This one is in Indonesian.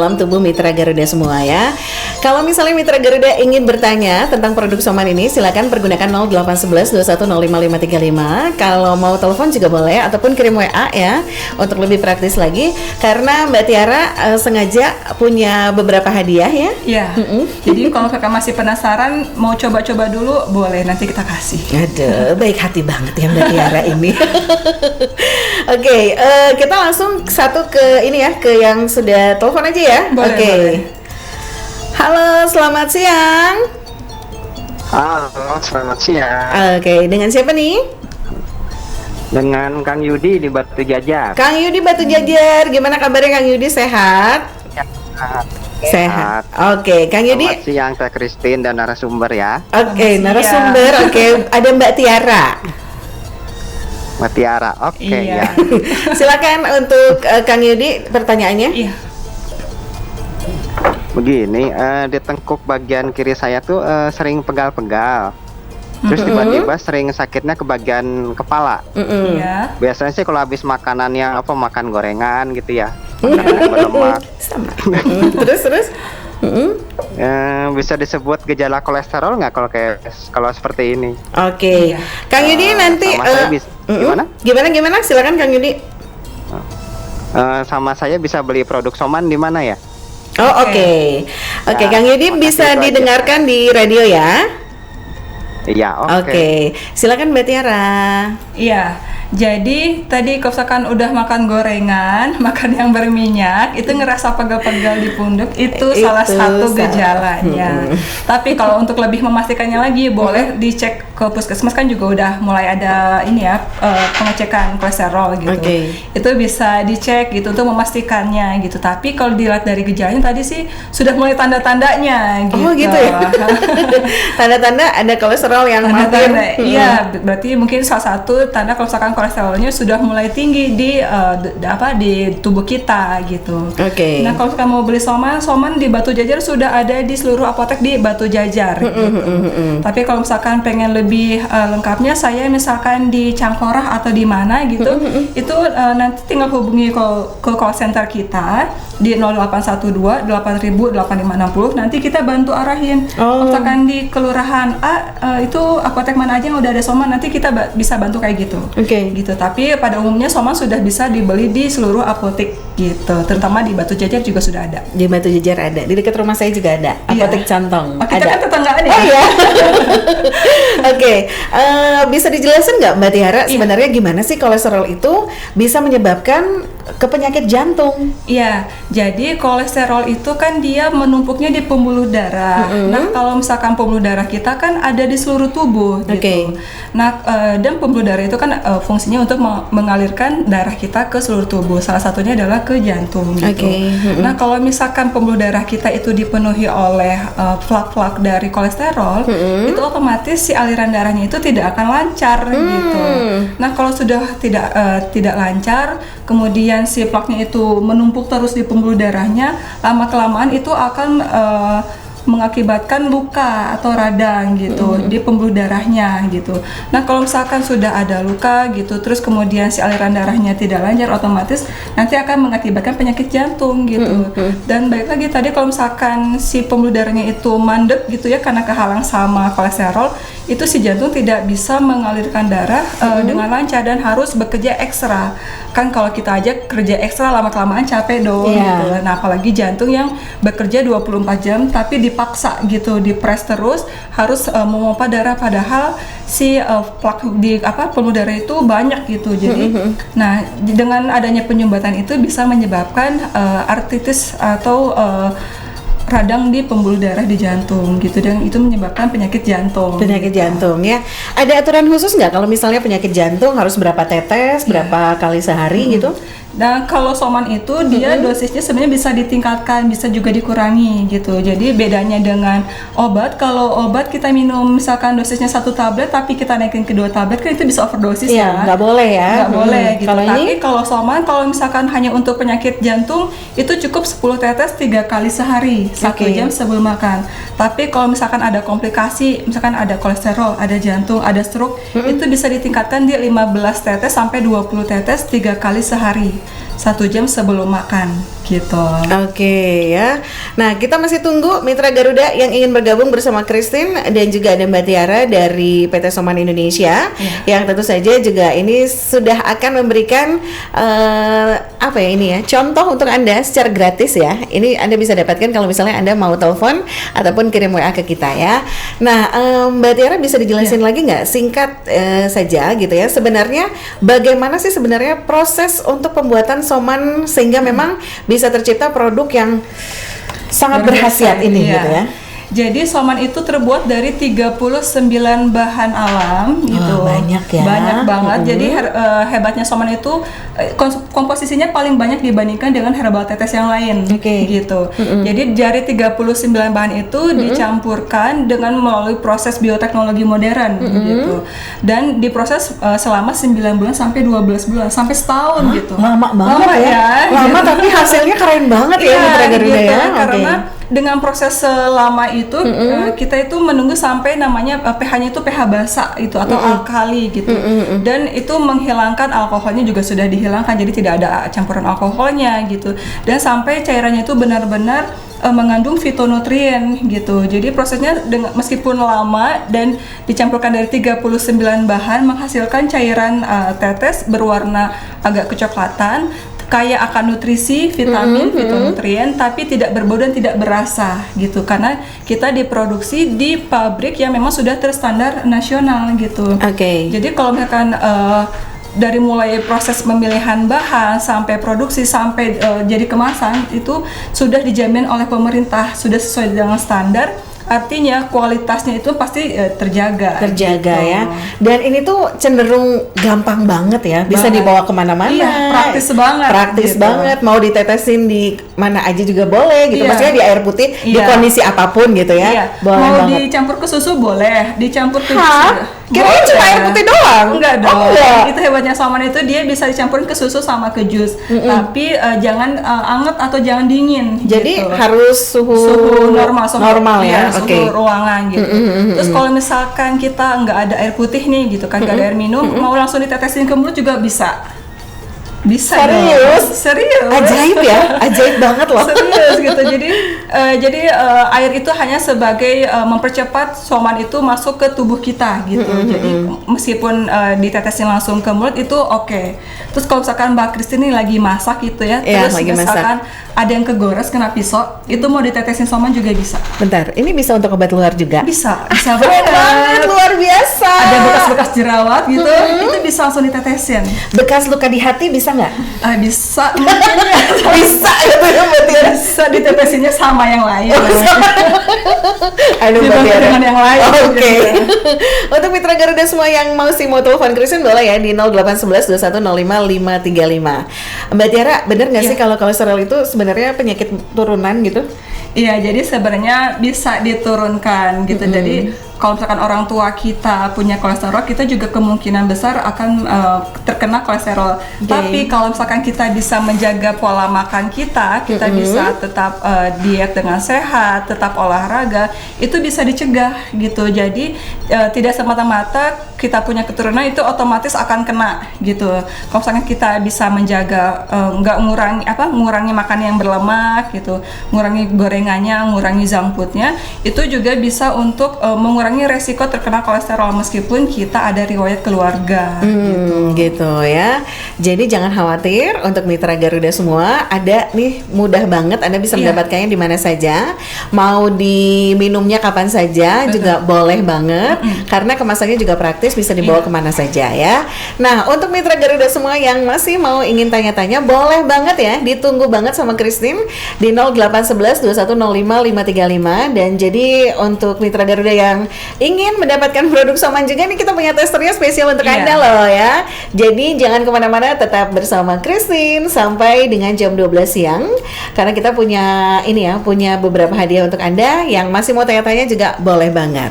dalam tubuh Mitra Garuda semua ya. Kalau misalnya Mitra Garuda ingin bertanya tentang produk Soman ini, silakan pergunakan 0811 2105 535. Kalau mau telepon juga boleh ataupun kirim WA ya untuk lebih praktis lagi. Karena Mbak Tiara sengaja punya beberapa hadiah ya. Iya. Jadi kalau kakak masih penasaran mau coba-coba dulu, boleh nanti kita kasih. Aduh, baik hati banget ya Mbak Tiara ini. Oke, kita langsung satu ke ini ya, ke yang sudah telepon aja ya. Boleh. Halo, selamat siang. Halo, selamat siang. Oke, dengan siapa nih? Dengan Kang Yudi di Batu Jajar. Kang Yudi Batu Jajar, gimana kabarnya Kang Yudi, sehat? Ya, Sehat. Oke, Kang Yudi. Selamat siang Teh Christine dan narasumber ya. Oke, Selamat narasumber. Oke, ada Mbak Tiara. Mbak Tiara. Oke Iya. ya. Silakan untuk Kang Yudi pertanyaannya. Iya. Begini, di tengkuk bagian kiri saya tuh sering pegal-pegal. Terus tiba-tiba sering sakitnya ke bagian kepala. Iya. Biasanya sih kalau habis makanan yang makan gorengan gitu ya. Makanan yang berlemak. Sama. Terus. Bisa disebut gejala kolesterol nggak kalau seperti ini? Oke. Iya. Kang Yudi nanti sama saya gimana? Gimana? Silakan Kang Yudi. Sama saya bisa beli produk Soman di mana ya? Oh, oke. Oke, Nah, Kang Yudi makasih bisa itu aja. didengarkan di radio ya. Iya, Oke. Silakan Mbak Tiara. Iya, jadi tadi kalau misalkan udah makan gorengan, makan yang berminyak, itu ngerasa pegal-pegal di pundak, itu salah satu gejalanya. Tapi kalau untuk lebih memastikannya lagi, boleh dicek ke puskesmas, kan juga udah mulai ada ini ya, pengecekan kolesterol gitu. Oke. Itu bisa dicek gitu untuk memastikannya gitu. Tapi kalau dilihat dari gejalanya tadi sih sudah mulai tanda-tandanya gitu. Oh, gitu ya. Tanda-tanda ada kolesterol yang mampir. Iya, berarti mungkin salah satu tanda kalau misalkan kolesterolnya sudah mulai tinggi di di tubuh kita gitu. Oke. Nah, kalau kita mau beli Soman di Batu Jajar sudah ada di seluruh apotek di Batu Jajar gitu. Tapi kalau misalkan pengen lebih lengkapnya, saya misalkan di Cangkorah atau di mana gitu, itu nanti tinggal hubungi ke call center kita di 0812 8000 8560. Nanti kita bantu arahin. Kalau misalkan di kelurahan A itu apotek mana aja yang udah ada Soman, nanti kita bisa bantu kayak gitu. Oke. Gitu. Tapi pada umumnya Soman sudah bisa dibeli di seluruh apotek gitu. Terutama di Batu Jajar juga sudah ada. Di Batu Jajar ada. Di dekat rumah saya juga ada. Apotek Cantong. Oh, kita ada. kan tetanggaan ya. Oh iya. Oke. Bisa dijelaskan nggak Mbak Tiara sebenarnya gimana sih kolesterol itu bisa menyebabkan ke penyakit jantung? Iya, jadi kolesterol itu kan dia menumpuknya di pembuluh darah. Nah, kalau misalkan pembuluh darah kita kan ada di seluruh tubuh gitu. Oke. Nah, dan pembuluh darah itu kan fungsinya untuk mengalirkan darah kita ke seluruh tubuh. Salah satunya adalah ke jantung gitu. Oke. Nah, kalau misalkan pembuluh darah kita itu dipenuhi oleh flak-flak dari kolesterol, itu otomatis si aliran darahnya itu tidak akan lancar gitu. Nah, kalau sudah tidak lancar, kemudian si plaknya itu menumpuk terus di pembuluh darahnya, lama kelamaan itu akan mengakibatkan luka atau radang gitu di pembuluh darahnya gitu. Nah, kalau misalkan sudah ada luka gitu, terus kemudian si aliran darahnya tidak lancar, otomatis nanti akan mengakibatkan penyakit jantung gitu. Dan balik lagi tadi, kalau misalkan si pembuluh darahnya itu mandek gitu ya karena kehalang sama kolesterol, itu si jantung tidak bisa mengalirkan darah dengan lancar dan harus bekerja ekstra. Kan kalau kita aja kerja ekstra lama-kelamaan capek dong gitu. Nah, apalagi jantung yang bekerja 24 jam tapi dipaksa gitu, dipres terus harus memompa darah, padahal si plak di pembuluh darah itu banyak gitu. Jadi nah, dengan adanya penyumbatan itu bisa menyebabkan artritis atau radang di pembuluh darah di jantung gitu, dan itu menyebabkan penyakit jantung. Penyakit jantung ya. Ada aturan khusus nggak kalau misalnya penyakit jantung harus berapa tetes, berapa kali sehari gitu? Nah, kalau Soman itu dia dosisnya sebenarnya bisa ditingkatkan, bisa juga dikurangi gitu. Jadi bedanya dengan obat, kalau obat kita minum misalkan dosisnya 1 tablet tapi kita naikin ke 2 tablet, kan itu bisa overdosis ya. Nggak boleh ya. Nggak boleh gitu. Kalau Tapi ini kalau Soman, kalau misalkan hanya untuk penyakit jantung, itu cukup 10 tetes 3 kali sehari, 1 jam sebelum makan. Tapi kalau misalkan ada komplikasi, misalkan ada kolesterol, ada jantung, ada stroke, itu bisa ditingkatkan di 15 tetes sampai 20 tetes 3 kali sehari. 1 jam sebelum makan gitu. Oke ya. Nah, kita masih tunggu mitra Garuda yang ingin bergabung bersama Christine dan juga ada Mbak Tiara dari PT Soman Indonesia yang tentu saja juga ini sudah akan memberikan apa ya ini ya, contoh untuk Anda secara gratis ya. Ini Anda bisa dapatkan kalau misalnya Anda mau telepon ataupun kirim WA ke kita ya. Nah, Mbak Tiara bisa dijelasin lagi nggak singkat saja gitu ya. Sebenarnya bagaimana sih sebenarnya proses untuk pembuatan soman sehingga memang bisa tercipta produk yang sangat berkhasiat ini gitu ya. Jadi soman itu terbuat dari 39 bahan alam gitu. Banyak ya. Banyak banget. Jadi hebatnya soman itu komposisinya paling banyak dibandingkan dengan herbal tetes yang lain gitu. Jadi dari 39 bahan itu dicampurkan dengan melalui proses bioteknologi modern gitu. Dan diproses selama 9 bulan sampai 12 bulan sampai setahun gitu. Lama banget ya. Lama tapi hasilnya keren banget ya Mitra Garuda ya. Karena dengan proses selama itu kita itu menunggu sampai namanya pH-nya itu pH basa itu atau alkali gitu. Dan itu menghilangkan alkoholnya juga sudah dihilangkan, jadi tidak ada campuran alkoholnya gitu. Dan sampai cairannya itu benar-benar mengandung fitonutrien gitu. Jadi prosesnya meskipun lama dan dicampurkan dari 39 bahan menghasilkan cairan tetes berwarna agak kecoklatan, kaya akan nutrisi, vitamin, fitonutrien, tapi tidak berbau dan tidak berasa gitu, karena kita diproduksi di pabrik yang memang sudah terstandar nasional gitu. Jadi kalau misalkan dari mulai proses pemilihan bahan sampai produksi sampai jadi kemasan itu sudah dijamin oleh pemerintah, sudah sesuai dengan standar. Artinya kualitasnya itu pasti terjaga gitu. Ya. Dan ini tuh cenderung gampang banget ya, bisa dibawa kemana-mana. Iya, praktis gitu. Banget. Mau ditetesin di mana aja juga boleh gitu. Maksudnya di air putih di kondisi apapun gitu ya. Boleh mau banget. dicampur ke susu boleh, dicampur ke kirain cuma air putih doang. Enggak dong. Itu hebatnya soman itu dia bisa dicampurin ke susu sama ke jus. Tapi jangan anget atau jangan dingin. Jadi gitu. harus suhu normal ya. Suhu ruangan gitu. Terus kalau misalkan kita nggak ada air putih nih gitu kan, nggak ada air minum, mau langsung ditetesin ke mulut juga bisa. Serius ajaib ya, ajaib banget loh. Serius gitu. Jadi air itu hanya sebagai mempercepat soman itu masuk ke tubuh kita gitu. Jadi meskipun ditetesin langsung ke mulut itu oke. Terus kalau misalkan Mbak Christine ini lagi masak gitu ya, terus misalkan ada yang kegores kena pisau, itu mau ditetesin soman juga bisa. Bentar, ini bisa untuk obat luar juga? Bisa banget, luar biasa. Ada bekas-bekas jerawat gitu, itu bisa langsung ditetesin. Bekas luka di hati bisa nggak? Bisa. Bisa gitu ya Mbak Tiara. Bisa ditetesinnya sama yang lain. Aduh Mbak Tiara. Dengan yang lain. Oke. Untuk mitra Garuda semua yang mau telepon Christine boleh ya di 0811 2105 535. Mbak Tiara, bener nggak sih kalau kolesterol itu sebenarnya penyakit turunan gitu? Iya, jadi sebenarnya bisa diturunkan gitu. Jadi kalau misalkan orang tua kita punya kolesterol, kita juga kemungkinan besar akan terkena kolesterol. Tapi kalau misalkan kita bisa menjaga pola makan kita bisa tetap diet dengan sehat, tetap olahraga, itu bisa dicegah gitu. Jadi tidak semata-mata kita punya keturunan itu otomatis akan kena gitu. Kalau misalkan kita bisa menjaga nggak ngurangi makan yang berlemak gitu, ngurangi gorengannya, ngurangi junk foodnya, itu juga bisa untuk mengurangi resiko terkena kolesterol meskipun kita ada riwayat keluarga gitu ya. Jadi jangan khawatir untuk mitra Garuda semua, ada nih mudah banget Anda bisa mendapatkannya di mana saja. Mau diminumnya kapan saja juga boleh banget karena kemasannya juga praktis, bisa dibawa kemana saja ya. Nah, untuk mitra Garuda semua yang masih mau ingin tanya-tanya boleh banget ya, ditunggu banget sama Christine di 0811 2105 535. Dan jadi untuk mitra Garuda yang ingin mendapatkan produk soman juga nih, kita punya testernya spesial untuk Anda loh ya. Jadi jangan kemana-mana, tetap bersama Christine sampai dengan jam 12 siang karena kita punya punya beberapa hadiah untuk Anda. Yang masih mau tanya-tanya juga boleh banget.